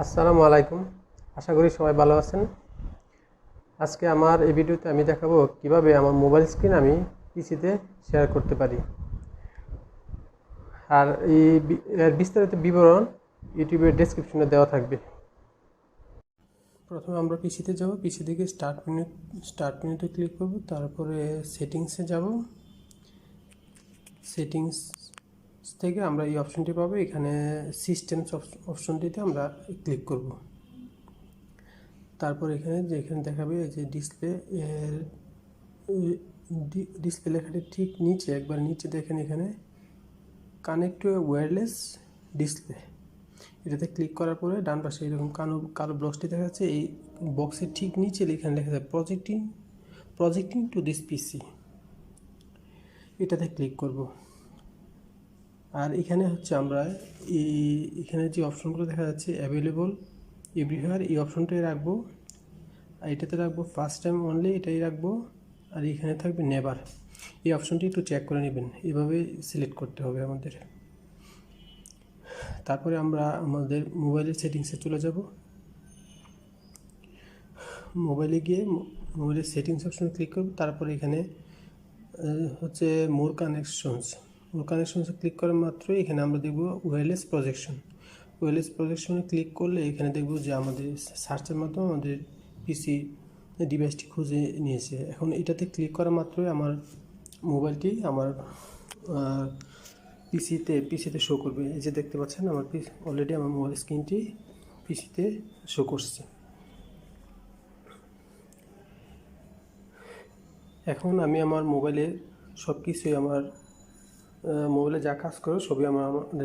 আসসালামু আলাইকুম। আশা করি সবাই ভালো আছেন। আজকে আমার এই ভিডিওতে আমি দেখাবো কিভাবে আমার মোবাইল স্ক্রিন আমি পিসিতে শেয়ার করতে পারি। আর এর বিস্তারিত বিবরণ ইউটিউবের ডেসক্রিপশনে দেওয়া থাকবে। প্রথমে আমরা পিসিতে যাব, পিসি থেকে স্টার্ট মেনুতে ক্লিক করব, তারপরে সেটিংসে যাব। সেটিংস থেকে আমরা এই অপশনটি পাবো, এখানে সিস্টেমস অপশনটিতে আমরা ক্লিক করব। তারপর এখানে দেখাবে যে ডিসপ্লে লেখাটি ঠিক নিচে, একবার নিচে দেখেন, এখানে কানেক্ট টু ওয়্যারলেস ডিসপ্লে, এটাতে ক্লিক করার পরে ডান পাশে এরকম কালো বক্সটি দেখা যাচ্ছে। এই বক্সের ঠিক নিচে এখানে লেখা যায় প্রজেক্টিং টু দিস পিসি, এটাতে ক্লিক করব। আর এখানে হচ্ছে আমরা এখানে যে অপশনগুলো দেখা যাচ্ছে অ্যাভেলেবল এভরিওয়্যার, এই অপশনটাই রাখবো। আর এটাতে রাখবো ফার্স্ট টাইম অনলি, এটাই রাখবো। আর এখানে থাকবে নেভার, এই অপশনটি একটু চেক করে নেবেন, এভাবে সিলেক্ট করতে হবে আমাদের। তারপরে আমরা আমাদের মোবাইলের সেটিংসে চলে যাব। মোবাইলে গিয়ে মোবাইলের সেটিংস অপশনে ক্লিক করব। তারপরে এখানে হচ্ছে মোর কানেকশনসে ক্লিক করার মাত্রই এখানে আমরা দেখব ওয়্যারলেস প্রজেকশনে ক্লিক করলে এখানে দেখব যে আমাদের সার্চের মাধ্যমে আমাদের পিসি ডিভাইসটি খুঁজে নিয়েছে। এখন এটাতে ক্লিক করা মাত্রই আমার মোবাইলটি আমার পিসিতে শো করবে। এই যে দেখতে পাচ্ছেন আমার অলরেডি আমার মোবাইল স্ক্রিনটি পিসিতে শো করছে। এখন আমি আমার মোবাইলে সব কিছুই আমার মোবাইলে যা কাজ করে সবই আমার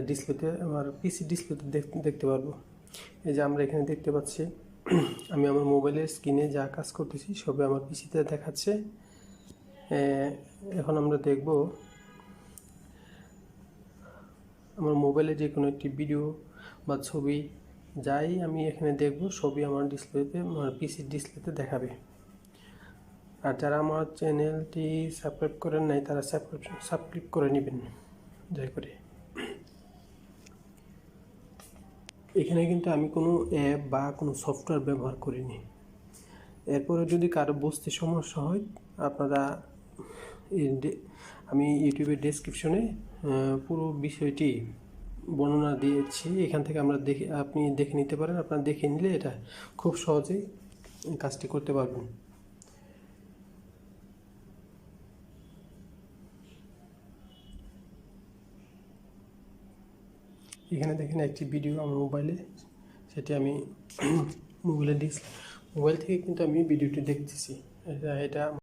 ডিসপ্লেতে, আমার পিসি ডিসপ্লেতে দেখতে পারবো। এই যে আমরা এখানে দেখতে পাচ্ছি আমি আমার মোবাইলের স্ক্রিনে যা কাজ করতেছি সবই আমার পিসিতে দেখাচ্ছে। এখন আমরা দেখব আমার মোবাইলে যে কোনো একটি ভিডিও বা ছবি যাই আমি এখানে দেখব সবই আমার ডিসপ্লেতে, আমার পিসির ডিসপ্লেতে দেখাবে। আর যারা আমার চ্যানেলটি সাবস্ক্রাইব করেন নাই তারা সাবস্ক্রাইব করে নেবেন দয়া করে। এখানে কিন্তু আমি কোনো অ্যাপ বা কোনো সফটওয়্যার ব্যবহার করিনি। এরপরে যদি কারো বুঝতে সমস্যা হয় আপনারা আমি ইউটিউবের ডেসক্রিপশনে পুরো বিষয়টি বর্ণনা দিয়েছি, এখান থেকে আপনি দেখে নিতে পারেন। আপনারা দেখে নিলে এটা খুব সহজেই কাজটি করতে পারবেন। এখানে দেখেন একটি ভিডিও আমার মোবাইলে, সেটি আমি মোবাইল থেকে কিন্তু আমি ভিডিওটি দেখতেছি। এটা